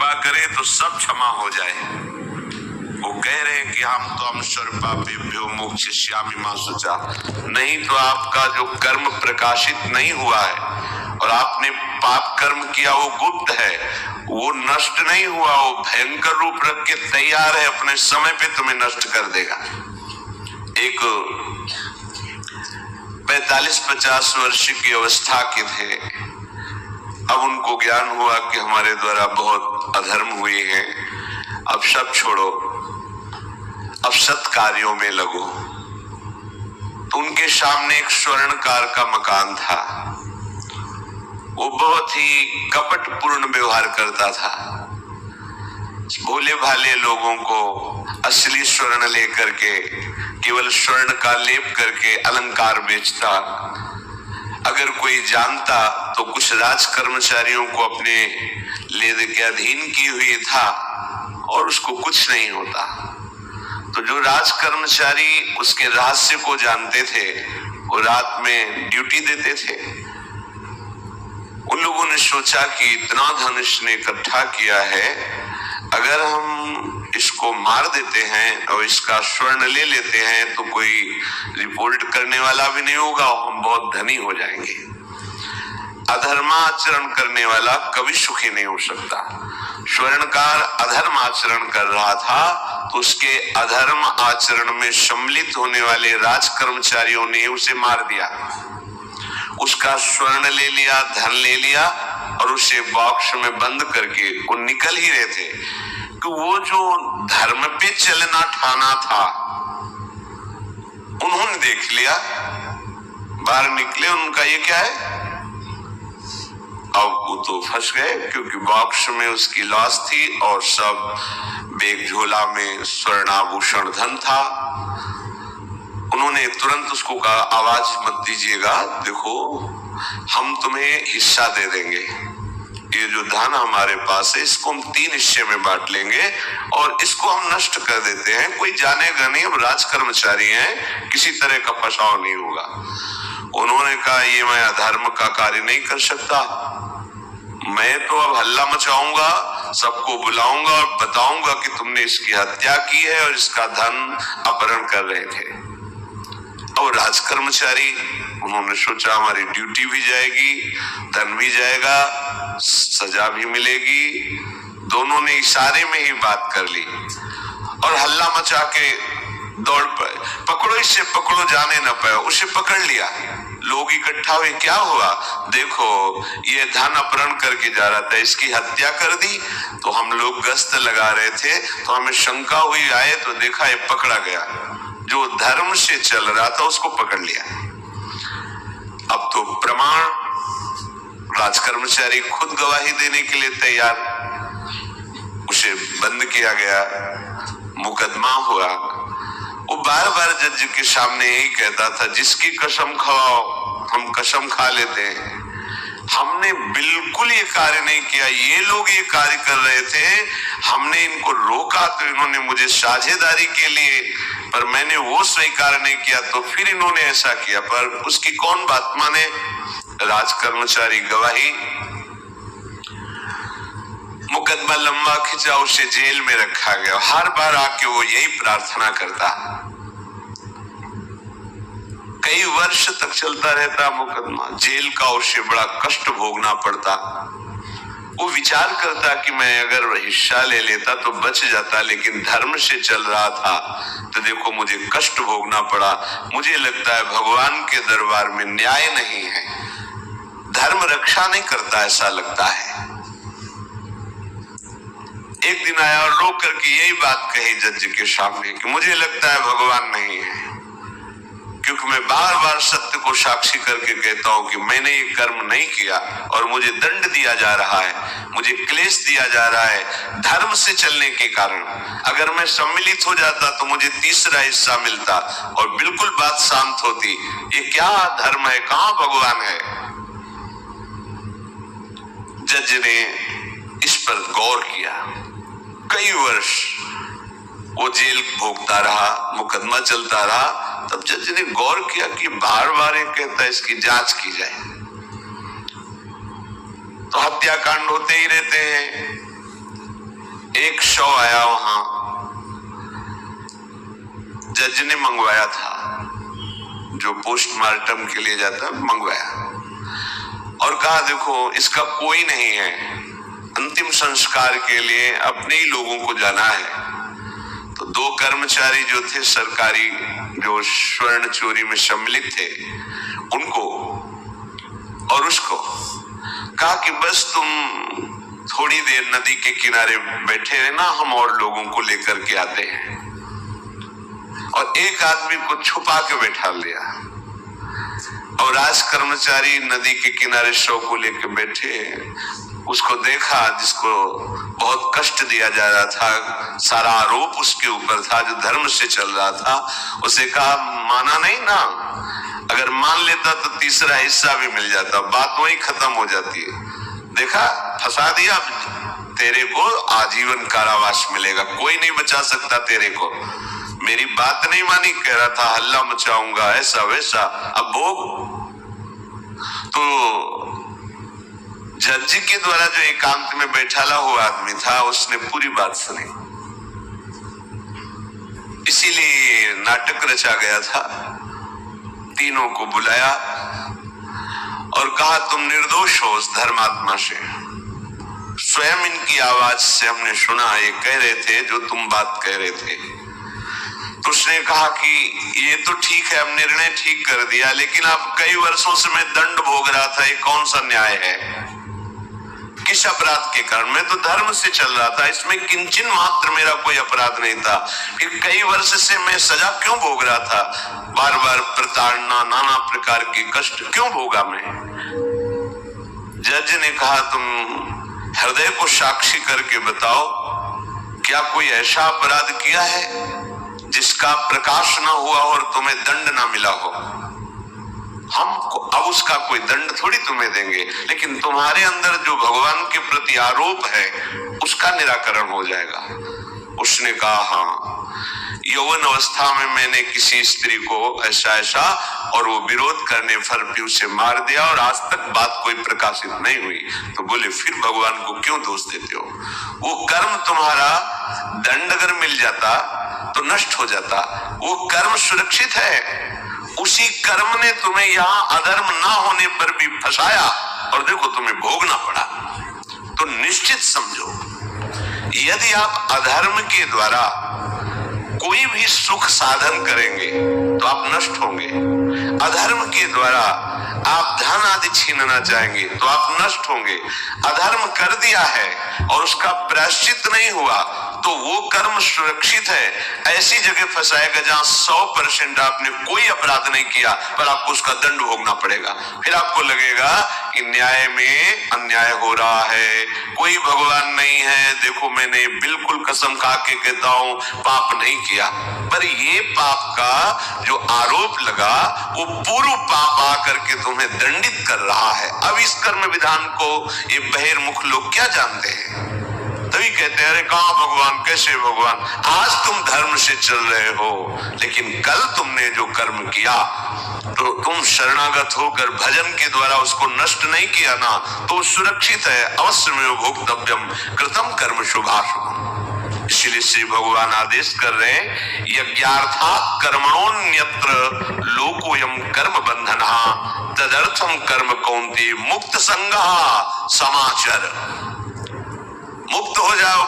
कृपा करे तो सब क्षमा हो जाए। वो कह रहे हैं कि हम तो अमश्वर पापेभ्यो मोक्षयिष्यामि मा शुचा। नहीं तो आपका जो कर्म प्रकाशित नहीं हुआ है और आपने पाप कर्म किया वो गुप्त है, वो नष्ट नहीं हुआ, वो भयंकर रूप रख के तैयार है, अपने समय पे तुम्हें नष्ट कर देगा। एक 45-50 वर्ष की अवस्था के थे। अब उनको ज्ञान हुआ कि हमारे द्वारा बहुत अधर्म हुए हैं, अब सब छोड़ो, अब सत् कार्यों में लगो। तो उनके सामने एक स्वर्णकार का मकान था। वो बहुत ही कपटपूर्ण व्यवहार करता था। भोले भाले लोगों को असली स्वर्ण लेकर के केवल स्वर्ण का लेप करके अलंकार बेचता। अगर कोई जानता तो कुछ राज कर्मचारियों को अपने लेदे के अधीन की हुई था और उसको कुछ नहीं होता। तो जो राज कर्मचारी उसके रहस्य को जानते थे वो रात में ड्यूटी देते थे। उन लोगों ने सोचा कि इतना धन इसने इकट्ठा किया है, अगर हम इसको मार देते हैं और इसका स्वर्ण ले लेते हैं तो कोई रिपोर्ट करने वाला भी नहीं होगा और हम बहुत धनी हो जाएंगे। अधर्माचरण करने वाला कभी सुखी नहीं हो सकता। स्वर्णकार अधर्म आचरण कर रहा था तो उसके अधर्म आचरण में सम्मिलित होने वाले राज कर्मचारियों ने उसे मार दिया, उसका स्वर्ण ले लिया, धन ले लिया और उसे बॉक्स में बंद करके वो निकल ही रहे थे कि वो जो धर्म पे चलना ठाना था उन्होंने देख लिया। बाहर निकले, उनका ये क्या है, अब वो तो फंस गए क्योंकि बॉक्स में उसकी लाश थी और सब बैग झोला में स्वर्णाभूषण धन था। उन्होंने तुरंत उसको कहा, आवाज मत दीजिएगा, देखो हम तुम्हें हिस्सा दे देंगे, ये जो धन हमारे पास है इसको हम 3 हिस्से में बांट लेंगे और इसको हम नष्ट कर देते हैं, कोई जानेगा नहीं, हम राज कर्मचारी हैं, किसी तरह का फसाव नहीं होगा। उन्होंने कहा, ये मैं अधर्म का कार्य नहीं कर सकता, मैं तो अब हल्ला मचाऊंगा, सबको बुलाऊंगा और बताऊंगा कि तुमने इसकी हत्या की है और इसका धन अपहरण कर रहे थे। और राज कर्मचारी, उन्होंने सोचा हमारी ड्यूटी भी जाएगी, धन भी जाएगा, सजा भी मिलेगी। दोनों ने इशारे में ही बात कर ली और हल्ला मचा के दौड़ पाए, पकड़ो इसे, पकड़ो, जाने न पाए। उसे पकड़ लिया, लोग इकट्ठा हुए, क्या हुआ, देखो ये धन अपहरण करके जा रहा था, इसकी हत्या कर दी। तो हम लोग गश्त लगा रहे थे तो हमें शंका हुई, आए तो देखा ये पकड़ा गया, जो धर्म से चल रहा था उसको पकड़ लिया। अब तो प्रमाण, राज कर्मचारी खुद गवाही देने के लिए तैयार, उसे बंद किया गया, मुकदमा हुआ। वो बार बार जज के सामने यही कहता था, जिसकी कसम खाओ हम कसम खा लेते हैं, हमने बिल्कुल ये कार्य नहीं किया, ये लोग ये कार्य कर रहे थे, हमने इनको रोका तो इन्होंने मुझे साझेदारी के लिए, पर मैंने वो स्वीकार नहीं किया तो फिर इन्होंने ऐसा किया, पर उसकी कौन बात माने। राज कर्मचारी गवाही, मुकदमा लंबा खिंचा, उसे जेल में रखा गया। हर बार आके वो यही प्रार्थना करता, कई वर्ष तक चलता रहता मुकदमा, जेल का उसे बड़ा कष्ट भोगना पड़ता। वो विचार करता कि मैं अगर हिस्सा ले लेता तो बच जाता, लेकिन धर्म से चल रहा था तो देखो मुझे कष्ट भोगना पड़ा। मुझे लगता है भगवान के दरबार में न्याय नहीं है, धर्म रक्षा नहीं करता, ऐसा लगता है। एक दिन आया और रो करके यही बात कही जज के सामने कि मुझे लगता है भगवान नहीं है, क्योंकि मैं बार बार सत्य को साक्षी करके कहता हूं कि मैंने ये कर्म नहीं किया और मुझे दंड दिया जा रहा है, मुझे क्लेश दिया जा रहा है धर्म से चलने के कारण। अगर मैं सम्मिलित हो जाता तो मुझे तीसरा हिस्सा मिलता और बिल्कुल बात शांत होती। ये क्या धर्म है, कहां भगवान है। जज ने इस पर गौर किया, कई वर्ष वो जेल भोगता रहा, मुकदमा चलता रहा। तब जज ने गौर किया कि बार बार ये कहता है इसकी जांच की जाए, तो हत्याकांड होते ही रहते हैं, एक शव आया वहां, जज ने मंगवाया था, जो पोस्टमार्टम के लिए जाता है, मंगवाया और कहा देखो इसका कोई नहीं है, अंतिम संस्कार के लिए अपने ही लोगों को जाना है। तो दो कर्मचारी जो थे सरकारी, जो स्वर्ण चोरी में सम्मिलित थे, उनको और उसको कहा कि बस तुम थोड़ी देर नदी के किनारे बैठे रहना, हम और लोगों को लेकर के आते हैं। और एक आदमी को छुपा के बैठा लिया और राज कर्मचारी नदी के किनारे शव को लेकर बैठे। उसको देखा जिसको बहुत कष्ट दिया जा रहा था, सारा आरोप उसके ऊपर था, जो धर्म से चल रहा था। उसे कहा माना नहीं ना, अगर मान लेता तो तीसरा हिस्सा भी मिल जाता, बात वही खत्म हो जाती है। देखा, फंसा दिया, तेरे को आजीवन कारावास मिलेगा, कोई नहीं बचा सकता तेरे को। मेरी बात नहीं मानी, कह रहा था हल्ला मचाऊंगा, ऐसा वैसा, अब भोग। तो जज के द्वारा जो एकांत में बैठाला हुआ आदमी था, उसने पूरी बात सुनी, इसीलिए नाटक रचा गया था। तीनों को बुलाया और कहा तुम निर्दोष हो उस धर्मात्मा से। स्वयं इनकी आवाज से हमने सुना, ये कह रहे थे जो तुम बात कह रहे थे। तो उसने कहा कि ये तो ठीक है, अब निर्णय ठीक कर दिया, लेकिन अब कई वर्षों से मैं दंड भोग रहा था, ये कौन सा न्याय है? किस अपराध के कारण? मैं तो धर्म से चल रहा था, इसमें किंचन मात्र मेरा कोई अपराध नहीं था, फिर कई वर्ष से मैं सजा क्यों भोग रहा था? बार बार प्रताड़ना, नाना प्रकार के कष्ट क्यों भोगा मैं? जज ने कहा तुम हृदय को साक्षी करके बताओ, क्या कोई ऐसा अपराध किया है जिसका प्रकाश ना हुआ और तुम्हें दंड ना मिला हो? हम अब उसका कोई दंड थोड़ी तुम्हें देंगे, लेकिन तुम्हारे अंदर जो भगवान के प्रति आरोप है उसका निराकरण हो जाएगा। उसने कहा हाँ, यौवन अवस्था में मैंने किसी स्त्री को ऐसा ऐसा, और वो विरोध करने पर भी उसे मार दिया और आज तक बात कोई प्रकाशित नहीं हुई। तो बोले फिर भगवान को क्यों दोष देते हो? वो कर्म तुम्हारा दंड अगर मिल जाता तो नष्ट हो जाता, वो कर्म सुरक्षित है। उसी कर्म ने तुम्हें यहाँ अधर्म ना होने पर भी फंसाया और देखो तुम्हें भोगना पड़ा। तो निश्चित समझो, यदि आप अधर्म के द्वारा कोई भी सुख साधन करेंगे तो आप नष्ट होंगे। अधर्म के द्वारा आप धन आदि छीनना चाहेंगे तो आप नष्ट होंगे। अधर्म कर दिया है और उसका प्रायश्चित नहीं हुआ तो वो कर्म सुरक्षित है। ऐसी जगह फंसाएगा जहां 100% आपने कोई अपराध नहीं किया पर आपको उसका दंड भोगना पड़ेगा। फिर आपको लगेगा कि न्याय में अन्याय हो रहा है, कोई भगवान नहीं है। देखो मैंने बिल्कुल कसम खा के कहता हूं पाप नहीं किया, पर ये पाप का जो आरोप लगा वो पूर्व पाप आकर के तुम्हें दंडित कर रहा है। अब इस कर्म विधान को ये बहिर्मुख लोग क्या जानते हैं? तभी कहते हैं अरे कहां भगवान, कैसे भगवान? आज तुम धर्म से चल रहे हो, लेकिन कल तुमने जो कर्म किया तो तुम शरणागत होकर भजन के द्वारा उसको नष्ट नहीं किया ना, तो सुरक्षित है। अवश्य में भोक्तव्यम कृतम कर्म शुभाशुभम। इसलिए श्री भगवान आदेश कर रहे हैं यज्ञार्थात् कर्मणोन्यत्र लोकोयम कर्म बंधनः तदर्थम कर्म कौन्तेय मुक्त संगः समाचर। मुक्त हो जाओगे।